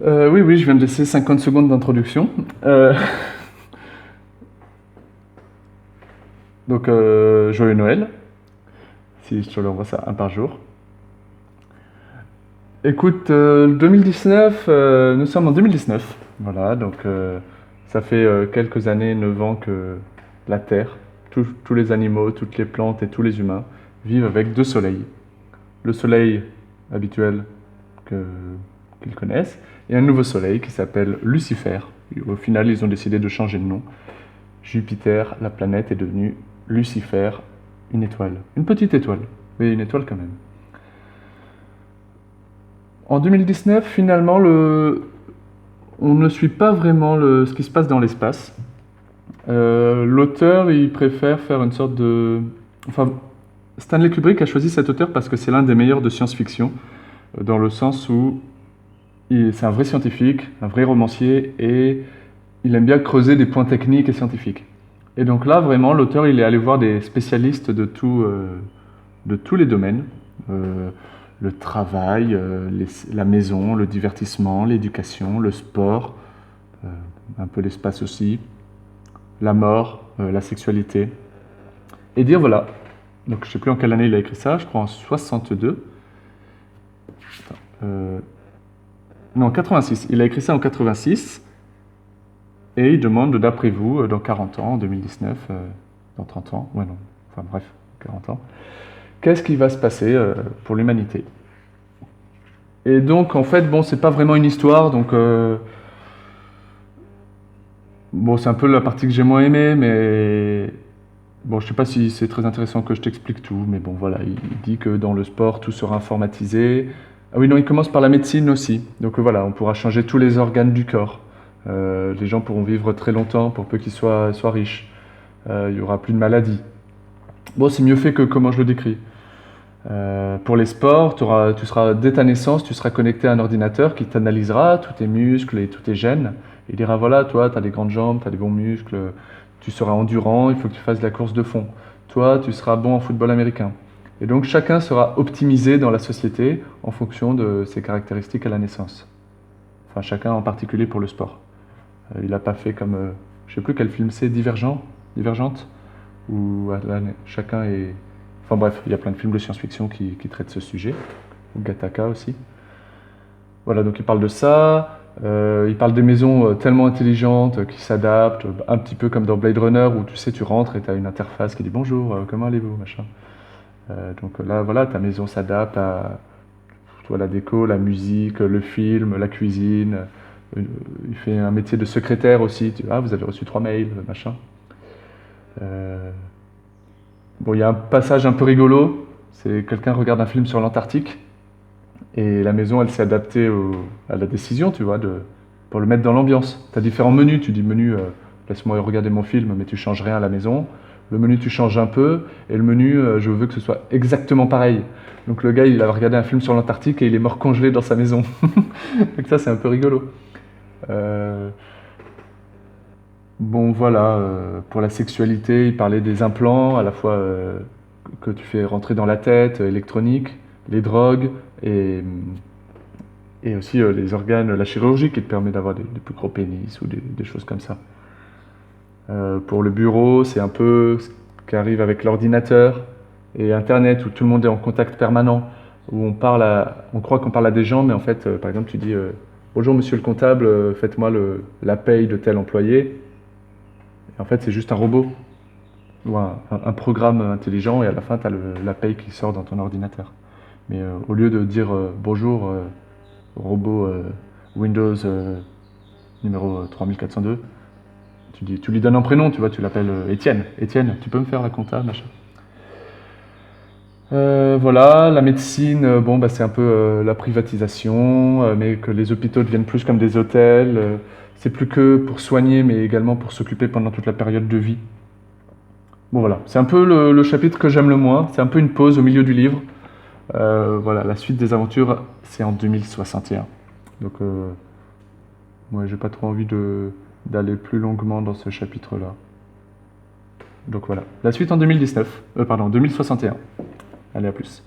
Oui, oui, je viens de laisser 50 secondes d'introduction. Donc, joyeux Noël, si je te l'envoie ça un par jour. Écoute, 2019, nous sommes en 2019. Voilà, donc ça fait quelques années, 9 ans que la Terre, tous les animaux, toutes les plantes et tous les humains vivent avec deux soleils. Le soleil habituel que- qu'ils connaissent et un nouveau soleil qui s'appelle Lucifer. Et au final, ils ont décidé de changer de nom. Jupiter, la planète, est devenue Lucifer, une étoile. Une petite étoile, mais une étoile quand même. En 2019, finalement, on ne suit pas vraiment ce qui se passe dans l'espace. L'auteur, il préfère faire une sorte de... Enfin, Stanley Kubrick a choisi cet auteur parce que c'est l'un des meilleurs de science-fiction, dans le sens où c'est un vrai scientifique, un vrai romancier, et il aime bien creuser des points techniques et scientifiques. Et donc là, vraiment, l'auteur, il est allé voir des spécialistes de tous les domaines. Euh, le travail, la maison, le divertissement, l'éducation, le sport, euh, un peu l'espace aussi, la mort, la sexualité. Et dire voilà, donc je ne sais plus en quelle année il a écrit ça, je crois en 62. Euh, non, 86. Il a écrit ça en 86. Et il demande, d'après vous, dans 40 ans, en 2019, dans 30 ans, ouais non, enfin bref, 40 ans, qu'est-ce qui va se passer pour l'humanité? Et donc, en fait, bon, c'est pas vraiment une histoire, donc bon, c'est un peu la partie que j'ai moins aimée, mais bon, je sais pas si c'est très intéressant que je t'explique tout, mais bon, voilà, il dit que dans le sport, tout sera informatisé. Ah oui, non, il commence par la médecine aussi. Donc voilà, on pourra changer tous les organes du corps. Les gens pourront vivre très longtemps pour peu qu'ils soient riches. Il y aura plus de maladies. Bon, c'est mieux fait que comment je le décris. Pour les sports, tu seras, dès ta naissance, tu seras connecté à un ordinateur qui t'analysera tous tes muscles et tous tes gènes. Il dira voilà, toi, tu as des grandes jambes, tu as des bons muscles, tu seras endurant, il faut que tu fasses de la course de fond. Toi, tu seras bon en football américain. Et donc chacun sera optimisé dans la société en fonction de ses caractéristiques à la naissance. Enfin, chacun en particulier pour le sport. Il n'a pas fait comme, je ne sais plus quel film c'est, Divergente, où chacun est... Enfin bref, il y a plein de films de science-fiction qui traitent ce sujet, ou Gattaca aussi. Voilà, donc il parle de ça, il parle des maisons tellement intelligentes qui s'adaptent, un petit peu comme dans Blade Runner, où tu sais, tu rentres et tu as une interface qui dit bonjour, comment allez-vous, machin. Donc là, voilà, ta maison s'adapte à toi, la déco, la musique, le film, la cuisine. Il fait un métier de secrétaire aussi. Ah, vous avez reçu 3 mails, machin. Euh, Bon, il y a un passage un peu rigolo. C'est quelqu'un regarde un film sur l'Antarctique et la maison, elle s'est adaptée à la décision, tu vois, pour le mettre dans l'ambiance. Tu as différents menus. Tu dis menu, laisse-moi regarder mon film, mais tu changes rien à la maison. Le menu, tu changes un peu. Et le menu, je veux que ce soit exactement pareil. Donc le gars, il a regardé un film sur l'Antarctique et il est mort congelé dans sa maison. Donc ça, c'est un peu rigolo. Euh, Bon, voilà, pour la sexualité, il parlait des implants, à la fois que tu fais rentrer dans la tête, électroniques, les drogues, et aussi les organes, la chirurgie qui te permet d'avoir des plus gros pénis ou des choses comme ça. Pour le bureau, c'est un peu ce qui arrive avec l'ordinateur et Internet, où tout le monde est en contact permanent, où on croit qu'on parle à des gens, mais en fait, par exemple, tu dis bonjour monsieur le comptable, faites-moi la paye de tel employé. Et en fait, c'est juste un robot ou un programme intelligent et à la fin, tu as la paye qui sort dans ton ordinateur. Mais au lieu de dire bonjour, robot Windows numéro 3402, tu lui donnes un prénom, tu vois, tu l'appelles Étienne. Étienne, tu peux me faire la compta, machin. Voilà, la médecine, bon, bah, c'est un peu la privatisation, mais que les hôpitaux deviennent plus comme des hôtels. C'est plus que pour soigner, mais également pour s'occuper pendant toute la période de vie. Bon voilà, c'est un peu le chapitre que j'aime le moins, c'est un peu une pause au milieu du livre. Voilà, la suite des aventures, c'est en 2061. Donc, moi, j'ai pas trop envie d'aller plus longuement dans ce chapitre-là. Donc voilà, la suite en 2019, pardon, 2061. Allez, à plus.